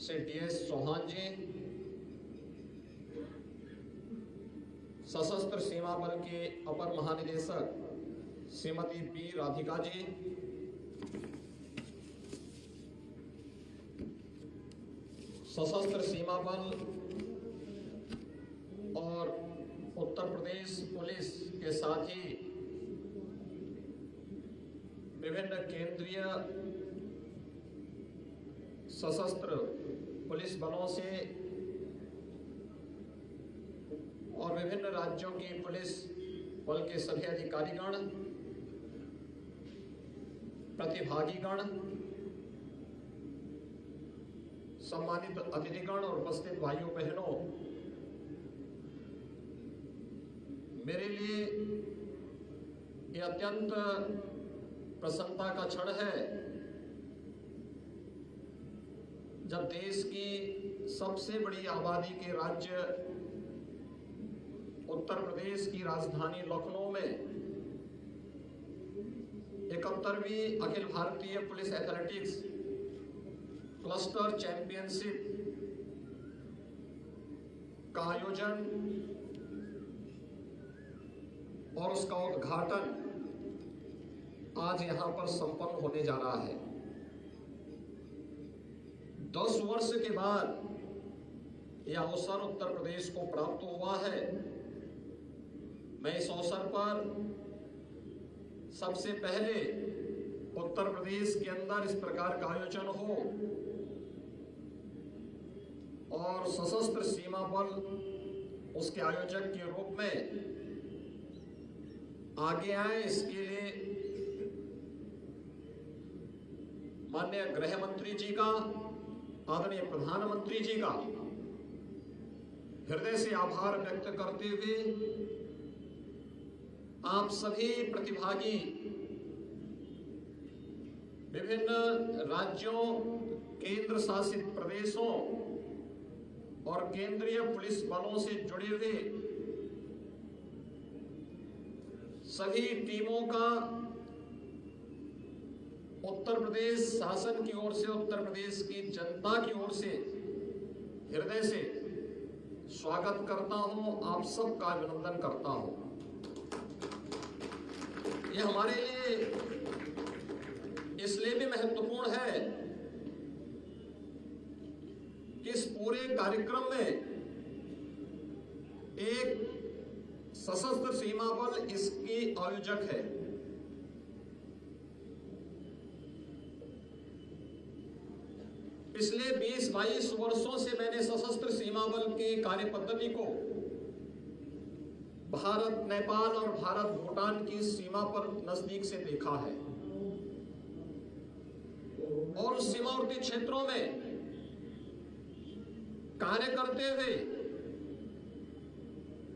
से DS चौहान जी, सशस्त्र सीमा बल के अपर महानिदेशक श्रीमती P राधिका जी, सशस्त्र सीमा बल और उत्तर प्रदेश पुलिस के साथ ही विभिन्न केंद्रीय सशस्त्र पुलिस बलों से और विभिन्न राज्यों की पुलिस बल के सभी अधिकारीगण, प्रतिभागीगण, सम्मानित अतिथिगण और उपस्थित भाइयों बहनों, मेरे लिए ये अत्यंत प्रसन्नता का क्षण है जब देश की सबसे बड़ी आबादी के राज्य उत्तर प्रदेश की राजधानी लखनऊ में 71वीं Akhil Bharatiya police athletics cluster championship का आयोजन और उसका उद्घाटन आज यहां पर संपन्न होने जा रहा है। 10 वर्ष के बाद यह अवसर उत्तर प्रदेश को प्राप्त हुआ है। मैं इस अवसर पर सबसे पहले उत्तर प्रदेश के अंदर इस प्रकार का आयोजन हो और सशस्त्र सीमा बल उसके आयोजक के रूप में आगे आए, इसके लिए माननीय गृह मंत्री जी का, आदरणीय प्रधानमंत्री जी का हृदय से आभार व्यक्त करते हुए आप सभी प्रतिभागी विभिन्न राज्यों, केंद्र शासित प्रदेशों और केंद्रीय पुलिस बलों से जुड़े हुए सभी टीमों का उत्तर प्रदेश शासन की ओर से, उत्तर प्रदेश की जनता की ओर से हृदय से स्वागत करता हूं, आप सबका अभिनंदन करता हूं। यह हमारे लिए इसलिए भी महत्वपूर्ण है कि इस पूरे कार्यक्रम में एक सशस्त्र सीमा बल इसकी आयोजक है। पिछले 20-22 वर्षों से मैंने सशस्त्र सीमा बल की कार्य पद्धति को भारत नेपाल और भारत भूटान की सीमा पर नजदीक से देखा है और उस सीमावर्ती क्षेत्रों में कार्य करते हुए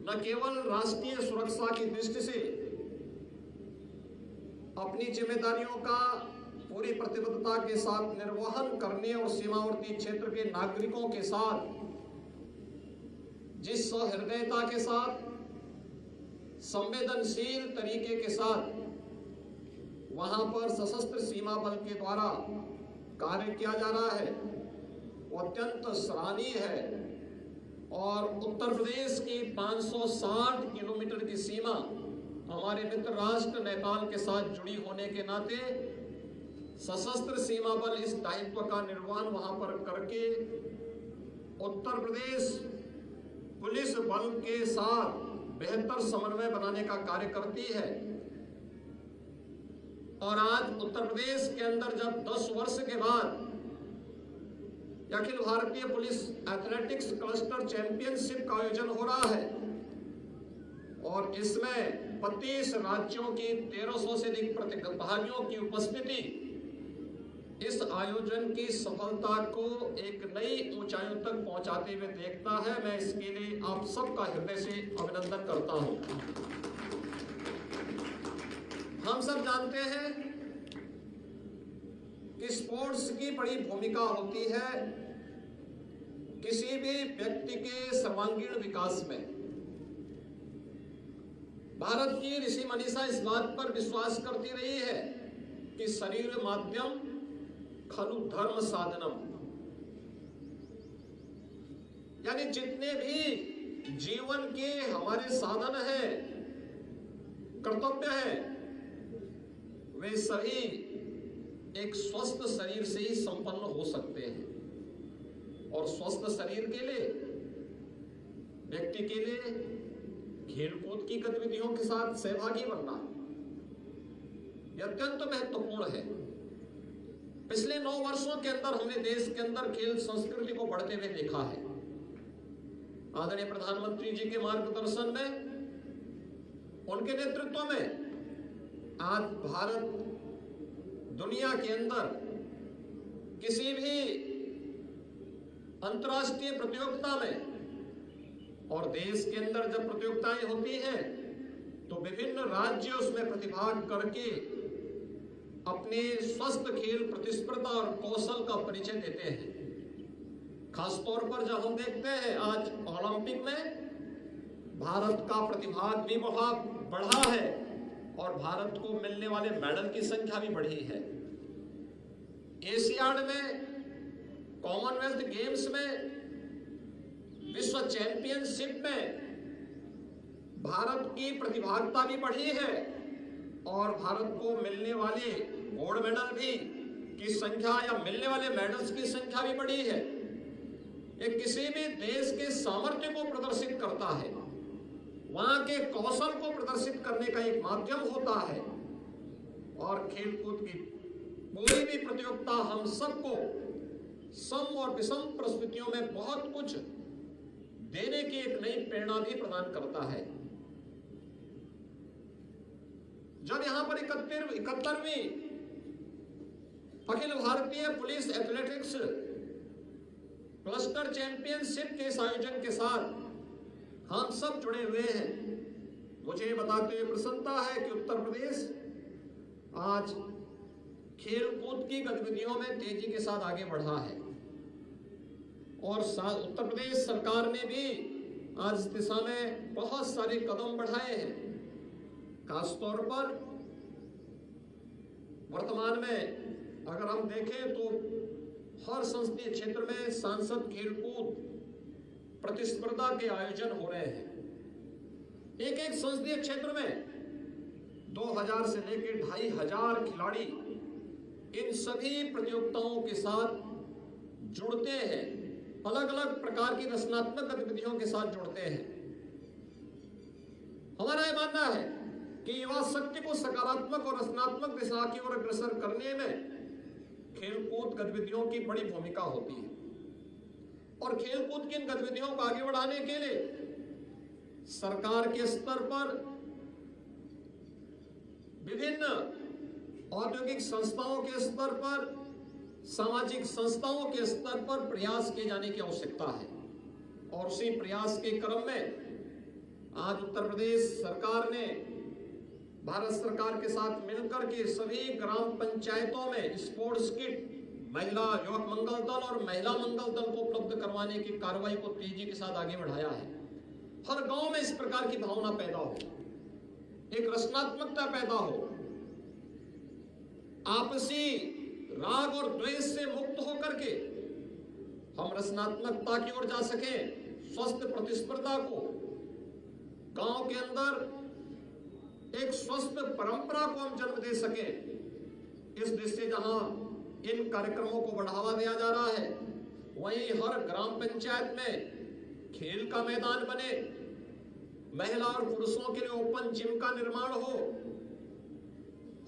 न केवल राष्ट्रीय सुरक्षा की दृष्टि से अपनी जिम्मेदारियों का पूरी प्रतिबद्धता के साथ निर्वहन करने और सीमावर्ती क्षेत्र के नागरिकों के साथ जिस सहृदयता के साथ, संवेदनशील तरीके के साथ वहां पर सशस्त्र सीमा बल के द्वारा कार्य किया जा रहा है वो अत्यंत सराहनीय है। और उत्तर प्रदेश की 560 किलोमीटर की सीमा हमारे मित्र राष्ट्र नेपाल के साथ जुड़ी होने के नाते सशस्त्र सीमा बल इस दायित्व का निर्वहन वहां पर करके उत्तर प्रदेश पुलिस बल के साथ बेहतर समन्वय बनाने का कार्य करती है। और आज उत्तर प्रदेश के अंदर जब 10 वर्ष के बाद Akhil Bharatiya police athletics cluster championship का आयोजन हो रहा है और इसमें 32 राज्यों की 1300 से अधिक प्रतिभागियों की उपस्थिति इस आयोजन की सफलता को एक नई ऊंचाइयों तक पहुंचाते हुए देखता है। मैं इसके लिए आप सबका हृदय से अभिनंदन करता हूं। हम सब जानते हैं कि स्पोर्ट्स की बड़ी भूमिका होती है किसी भी व्यक्ति के सर्वांगीण विकास में। भारत की ऋषि मनीषा इस बात पर विश्वास करती रही है कि शरीर माध्यम खलु धर्म साधनम, यानी जितने भी जीवन के हमारे साधन हैं, कर्तव्य हैं, वे सभी एक स्वस्थ शरीर से ही संपन्न हो सकते हैं। और स्वस्थ शरीर के लिए, व्यक्ति के लिए खेलकूद की गतिविधियों के साथ सहभागी बनना यह अत्यंत महत्वपूर्ण है। पिछले 9 वर्षों के अंदर हमने देश के अंदर खेल संस्कृति को बढ़ते हुए देखा है। आदरणीय प्रधानमंत्री जी के मार्गदर्शन में, उनके नेतृत्व में आज भारत दुनिया के अंदर किसी भी अंतर्राष्ट्रीय प्रतियोगिता में, और देश के अंदर जब प्रतियोगिताएं होती हैं तो विभिन्न राज्य उसमें प्रतिभाग करके अपने स्वस्थ खेल प्रतिस्पर्धा और कौशल का परिचय देते हैं। खासतौर पर जब हम देखते हैं आज ओलंपिक में भारत का प्रतिभाग भी बहुत बढ़ा है और भारत को मिलने वाले मेडल की संख्या भी बढ़ी है। एशियाड में, कॉमनवेल्थ गेम्स में, विश्व चैंपियनशिप में भारत की प्रतिभागिता भी बढ़ी है और भारत को मिलने वाले गोल्ड मेडल भी की संख्या या मिलने वाले मेडल्स की संख्या भी बढ़ी है। ये किसी भी देश के सामर्थ्य को प्रदर्शित करता है, वहां के कौशल को प्रदर्शित करने का एक माध्यम होता है। और खेलकूद की कोई भी प्रतियोगिता हम सबको सम और विषम परिस्थितियों में बहुत कुछ देने की एक नई प्रेरणा भी प्रदान करता है। जब यहां पर 71वीं Akhil Bharatiya police athletics cluster championship के इस आयोजन के साथ हम सब जुड़े हुए हैं, मुझे बताते हुए प्रसन्नता है कि उत्तर प्रदेश आज खेलकूद की गतिविधियों में तेजी के साथ आगे बढ़ा है। और उत्तर प्रदेश सरकार ने भी आज इस दिशा में बहुत सारे कदम बढ़ाए हैं। खासतौर पर वर्तमान में अगर हम देखें तो हर संसदीय क्षेत्र में सांसद खेलकूद प्रतिस्पर्धा के आयोजन हो रहे हैं। एक एक संसदीय क्षेत्र में 2000 से लेकर 2500 खिलाड़ी इन सभी प्रतियोगिताओं के साथ जुड़ते हैं, अलग अलग प्रकार की रचनात्मक गतिविधियों के साथ जुड़ते हैं। हमारा यह मानना है कि युवा शक्ति को सकारात्मक और रचनात्मक दिशा की ओर अग्रसर करने में खेलकूद गतिविधियों की बड़ी भूमिका होती है। और खेलकूद की इन गतिविधियों को आगे बढ़ाने के लिए सरकार के स्तर पर विभिन्न औद्योगिक संस्थाओं के स्तर पर, सामाजिक संस्थाओं के स्तर पर प्रयास किए जाने की आवश्यकता है। और उसी प्रयास के क्रम में आज उत्तर प्रदेश सरकार ने भारत सरकार के साथ मिलकर के सभी ग्राम पंचायतों में स्पोर्ट्स किट, महिला युवक मंगल दल और महिला मंगल दल को उपलब्ध करवाने की कार्रवाई को तेजी के साथ आगे बढ़ाया है। हर गांव में इस प्रकार की भावना पैदा हो, एक रचनात्मकता पैदा हो, आपसी राग और द्वेष से मुक्त होकर के हम रचनात्मकता की ओर जा सके, स्वस्थ प्रतिस्पर्धा को गांव के अंदर एक स्वस्थ परंपरा को हम जन्म दे सके। इस दृष्टि जहां इन कार्यक्रमों को बढ़ावा दिया जा रहा है, वहीं हर ग्राम पंचायत में खेल का मैदान बने, महिला और पुरुषों के लिए ओपन जिम का निर्माण हो,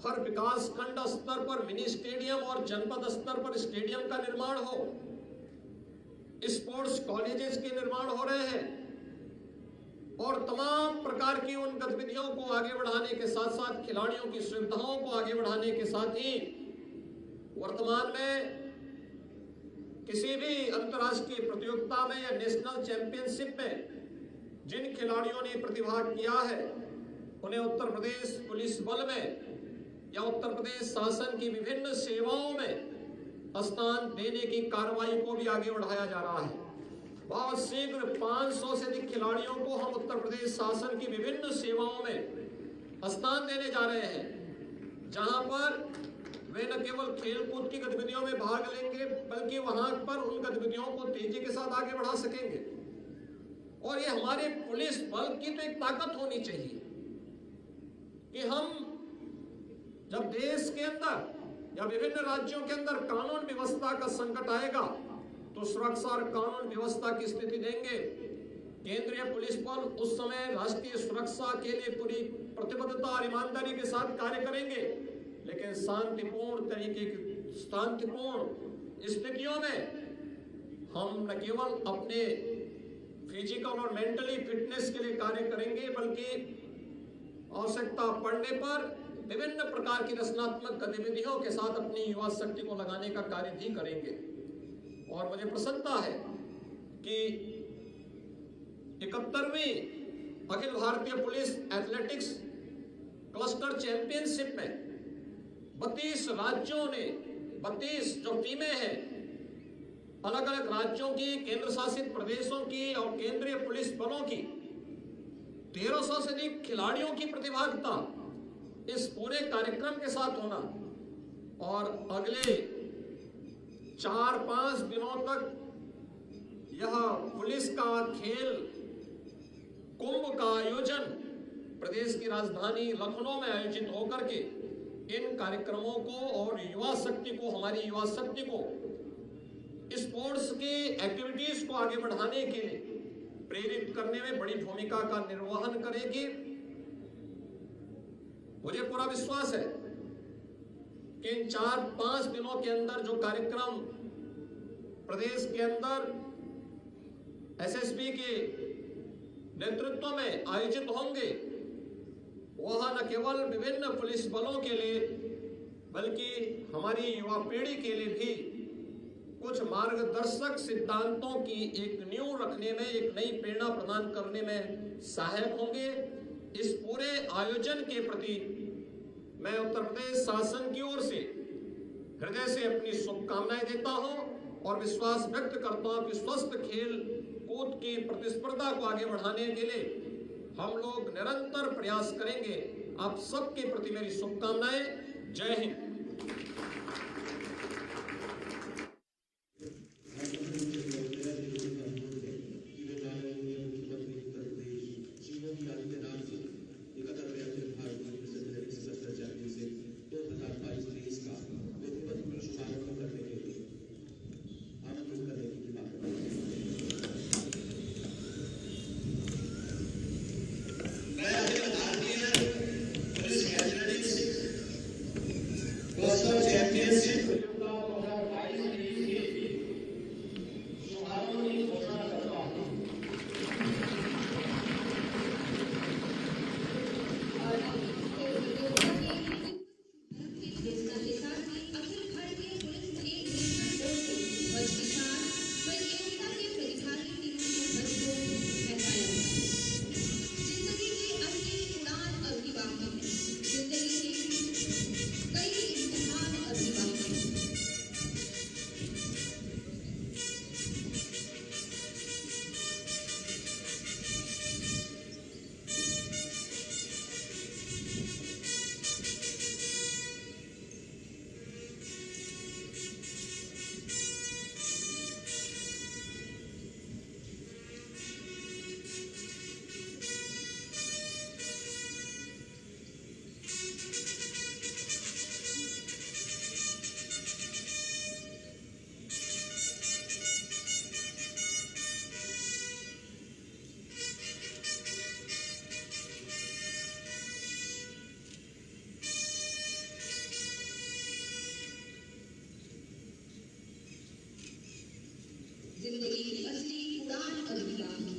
हर विकास खंड स्तर पर मिनी स्टेडियम और जनपद स्तर पर स्टेडियम का निर्माण हो, स्पोर्ट्स कॉलेजेस के निर्माण हो रहे हैं। और तमाम प्रकार की उन गतिविधियों को आगे बढ़ाने के साथ साथ खिलाड़ियों की सुविधाओं को आगे बढ़ाने के साथ ही वर्तमान में किसी भी अंतर्राष्ट्रीय प्रतियोगिता में या नेशनल चैंपियनशिप में जिन खिलाड़ियों ने प्रतिभाग किया है, उन्हें उत्तर प्रदेश पुलिस बल में या उत्तर प्रदेश शासन की विभिन्न सेवाओं में स्थान देने की कार्रवाई को भी आगे बढ़ाया जा रहा है। बहुत शीघ्र 500 से अधिक खिलाड़ियों को हम उत्तर प्रदेश शासन की विभिन्न सेवाओं में स्थान देने जा रहे हैं, जहां पर वे न केवल खेलकूद की गतिविधियों में भाग लेंगे बल्कि वहां पर उन गतिविधियों को तेजी के साथ आगे बढ़ा सकेंगे। और ये हमारे पुलिस बल की तो एक ताकत होनी चाहिए कि हम जब देश के अंदर या विभिन्न राज्यों के अंदर कानून व्यवस्था का संकट आएगा तो सुरक्षा और कानून व्यवस्था की स्थिति देंगे। केंद्रीय पुलिस बल उस समय राष्ट्रीय सुरक्षा के लिए पूरी प्रतिबद्धता और ईमानदारी के साथ कार्य करेंगे, लेकिन शांतिपूर्ण स्थितियों में हम न केवल अपने फिजिकल और मेंटली फिटनेस के लिए कार्य करेंगे, बल्कि आवश्यकता पड़ने पर विभिन्न प्रकार की रचनात्मक गतिविधियों के साथ अपनी युवा शक्ति को लगाने का कार्य भी करेंगे। और मुझे प्रसन्नता है कि 71वीं Akhil Bharatiya police athletics cluster championship में 32 राज्यों ने 32 जो टीमें हैं, अलग अलग राज्यों की, केंद्र शासित प्रदेशों की और केंद्रीय पुलिस बलों की 1300 से अधिक खिलाड़ियों की प्रतिभागिता इस पूरे कार्यक्रम के साथ होना और अगले 4-5 दिनों तक यह पुलिस का खेल कुंभ का आयोजन प्रदेश की राजधानी लखनऊ में आयोजित होकर के इन कार्यक्रमों को और युवा शक्ति को, हमारी युवा शक्ति को स्पोर्ट्स की एक्टिविटीज को आगे बढ़ाने के लिए प्रेरित करने में बड़ी भूमिका का निर्वहन करेगी। मुझे पूरा विश्वास है कि इन 4-5 दिनों के अंदर जो कार्यक्रम प्रदेश के अंदर एसएसबी के नेतृत्व में आयोजित होंगे, वह न केवल विभिन्न पुलिस बलों के लिए बल्कि हमारी युवा पीढ़ी के लिए भी कुछ मार्गदर्शक सिद्धांतों की एक नींव रखने में, एक नई प्रेरणा प्रदान करने में सहायक होंगे। इस पूरे आयोजन के प्रति मैं उत्तर प्रदेश शासन की ओर से हृदय से अपनी शुभकामनाएं देता हूं और विश्वास व्यक्त करता हूं कि स्वस्थ खेल कूद की प्रतिस्पर्धा को आगे बढ़ाने के लिए हम लोग निरंतर प्रयास करेंगे। आप सबके प्रति मेरी शुभकामनाएं। जय हिंद। जिंदगी की असली उड़ान अभियान